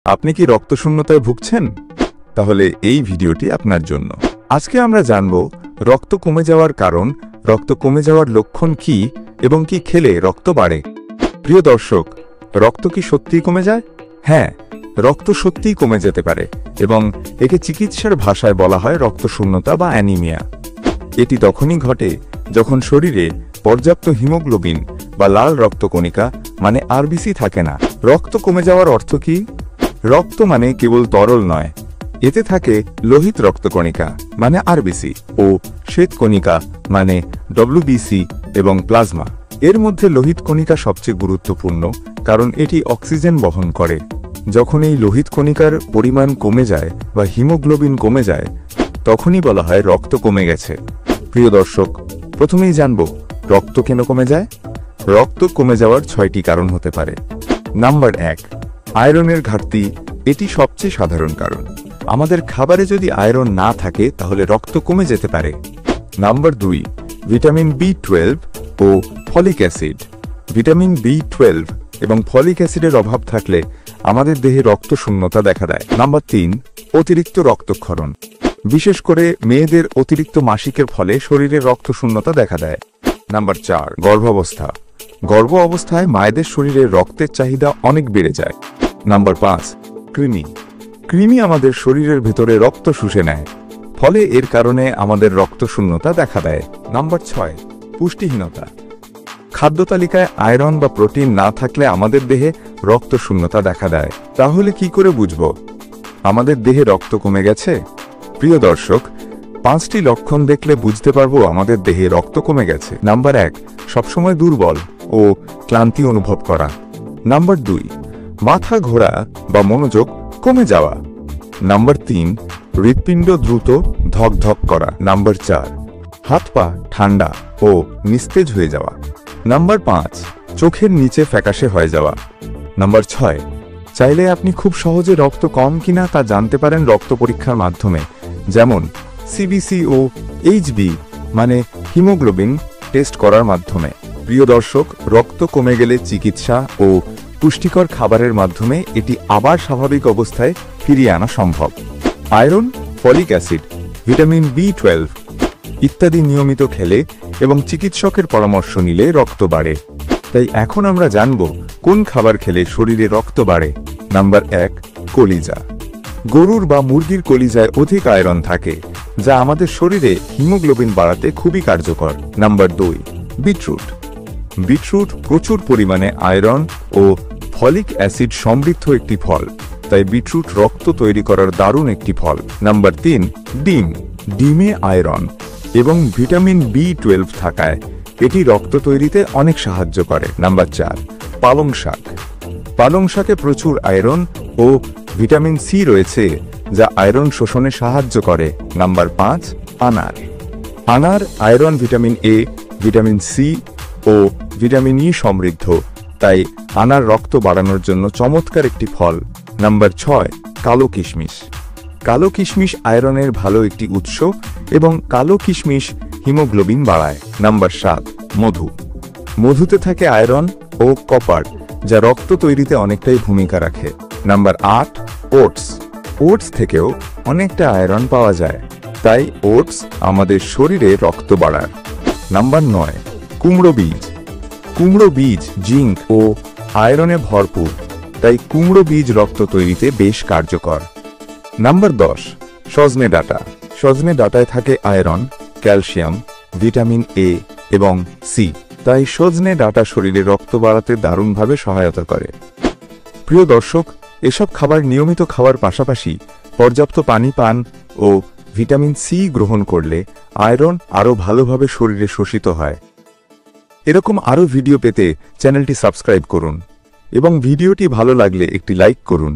আপনি কি রক্তশূন্যতায় ভুগছেন? তাহলে এই ভিডিওটি আপনার জন্য। আজকে আমরা জানব রক্ত কমে যাওয়ার কারণ, রক্ত কমে যাওয়ার লক্ষণ কি এবং কি খেলে রক্ত বাড়ে। প্রিয় দর্শক, রক্ত কি সত্যিই কমে যায়? হ্যাঁ, রক্ত সত্যিই কমে যেতে পারে এবং একে চিকিৎসার ভাষায় বলা হয় রক্তশূন্যতা বা অ্যানিমিয়া। এটি তখনই ঘটে যখন শরীরে পর্যাপ্ত হিমোগ্লোবিন বা লাল রক্তকণিকা মানে আরবিসি থাকে না। রক্ত কমে যাওয়ার অর্থ কি? রক্ত মানে কেবল তরল নয়, এতে থাকে লোহিত রক্তকণিকা মানে আরবিসি ও শ্বেতকণিকা মানে ডব্লিউবিসি এবং প্লাজমা। এর মধ্যে লোহিত কণিকা সবচেয়ে গুরুত্বপূর্ণ, কারণ এটি অক্সিজেন বহন করে। যখন এই লোহিত কণিকার পরিমাণ কমে যায় বা হিমোগ্লোবিন কমে যায়, তখনই বলা হয় রক্ত কমে গেছে। প্রিয় দর্শক, প্রথমেই জানব রক্ত কেন কমে যায়। রক্ত কমে যাওয়ার 6টি কারণ হতে পারে। নাম্বার 1, আয়রনের ঘাটতি। এটি সবচেয়ে সাধারণ কারণ। আমাদের খাবারে যদি আয়রন না থাকে তাহলে রক্ত কমে যেতে পারে। নাম্বার 2, ভিটামিন B12 ও ফলিক অ্যাসিড। ভিটামিন B12 এবং ফলিক অ্যাসিডের অভাব থাকলে আমাদের দেহে রক্তশূন্যতা দেখা দেয়। নাম্বার 3, অতিরিক্ত রক্তক্ষরণ। বিশেষ করে মেয়েদের অতিরিক্ত মাসিকের ফলে শরীরে রক্তশূন্যতা দেখা দেয়। নাম্বার 4, গর্ভাবস্থা। গর্ভ অবস্থায় মায়েদের শরীরে রক্তের চাহিদা অনেক বেড়ে যায়। নাম্বার 5, কৃমি। কৃমি আমাদের শরীরের ভেতরে রক্ত শুষে নেয়, ফলে এর কারণে আমাদের রক্তশূন্যতা দেখা দেয়। নাম্বার 6, পুষ্টিহীনতা। খাদ্য তালিকায় আয়রন বা প্রোটিন না থাকলে আমাদের দেহে রক্তশূন্যতা দেখা দেয়। তাহলে কি করে বুঝব আমাদের দেহে রক্ত কমে গেছে? প্রিয় দর্শক, 5টি লক্ষণ দেখলে বুঝতে পারবো আমাদের দেহে রক্ত কমে গেছে। নাম্বার 1, সবসময় দুর্বল ও ক্লান্তি অনুভব করা। নাম্বার 2, মাথা ঘোরা বা মনোযোগ কমে যাওয়া। নাম্বার 3, হৃৎপিণ্ড দ্রুত ধকধক করা। নাম্বার 4, হাত পা ঠান্ডা ও নিস্তেজ হয়ে যাওয়া। নাম্বার 5, চোখের নিচে ফ্যাকাশে হয়ে যাওয়া। নাম্বার 6, চাইলে আপনি খুব সহজে রক্ত কম কিনা তা জানতে পারেন রক্ত পরীক্ষার মাধ্যমে, যেমন সিবিসি ও এইচবি মানে হিমোগ্লোবিন টেস্ট করার মাধ্যমে। প্রিয় দর্শক, রক্ত কমে গেলে চিকিৎসা ও পুষ্টিকর খাবারের মাধ্যমে এটি আবার স্বাভাবিক অবস্থায় ফিরিয়ে আনা সম্ভব। Iron, folic acid, vitamin B12 ইত্যাদি নিয়মিত খেলে এবং চিকিৎসকের পরামর্শ নিলে রক্ত বাড়ে। তাই এখন আমরা জানব কোন খাবার খেলে শরীরে রক্ত বাড়ে। নাম্বার 1, কলিজা। গরুর বা মুরগির কলিজায় অধিক আয়রন থাকে, যা আমাদের শরীরে হিমোগ্লোবিন বাড়াতে খুবই কার্যকর। Number 2, beetroot. বিটরুট প্রচুর পরিমাণে আয়রন ও ফলিক অ্যাসিড সমৃদ্ধ একটি ফল, তাই বিটরুট রক্ত তৈরি করার দারুণ একটি ফল। নাম্বার 3, ডিম। ডিমে আয়রন এবং ভিটামিন B12 থাকায় এটি রক্ত তৈরিতে অনেক সাহায্য করে। নাম্বার 4, পালং শাক। পালং শাকে প্রচুর আয়রন ও ভিটামিন সি রয়েছে, যা আয়রন শোষণে সাহায্য করে। নাম্বার 5, আনার। আনার iron, vitamin A, vitamin C ও ভিটামিন ই সমৃদ্ধ, তাই আনার রক্ত বাড়ানোর জন্য চমৎকার একটি ফল। নাম্বার 6, কালো কিশমিশ। কালো কিশমিশ আয়রনের ভালো একটি উৎস এবং কালো কিশমিশ হিমোগ্লোবিন বাড়ায়। নাম্বার 7, মধু। মধুতে থাকে আয়রন ও কপার, যা রক্ত তৈরিতে অনেকটাই ভূমিকা রাখে। Number 8, oats. ওটস থেকেও অনেকটা আয়রন পাওয়া যায়, তাই ওটস আমাদের শরীরে রক্ত বাড়ায়। নাম্বার 9, কুমড়ো বীজ। কুমড়ো বীজ জিঙ্ক ও আয়রনে ভরপুর, তাই কুমড়ো বীজ রক্ত তৈরিতে বেশ কার্যকর। নাম্বার 10, সজনে ডাঁটা। সজনে ডাঁটায় থাকে আয়রন, ক্যালসিয়াম, ভিটামিন A এবং সি, তাই সজনে ডাঁটা শরীরে রক্ত বাড়াতে দারুণভাবে সহায়তা করে। প্রিয় দর্শক, এসব খাবার নিয়মিত খাওয়ার পাশাপাশি পর্যাপ্ত পানি পান ও ভিটামিন সি গ্রহণ করলে আয়রন আরও ভালোভাবে শরীরে শোষিত হয়। এরকম আরও ভিডিও পেতে চ্যানেলটি সাবস্ক্রাইব করুন এবং ভিডিওটি ভালো লাগলে একটি লাইক করুন।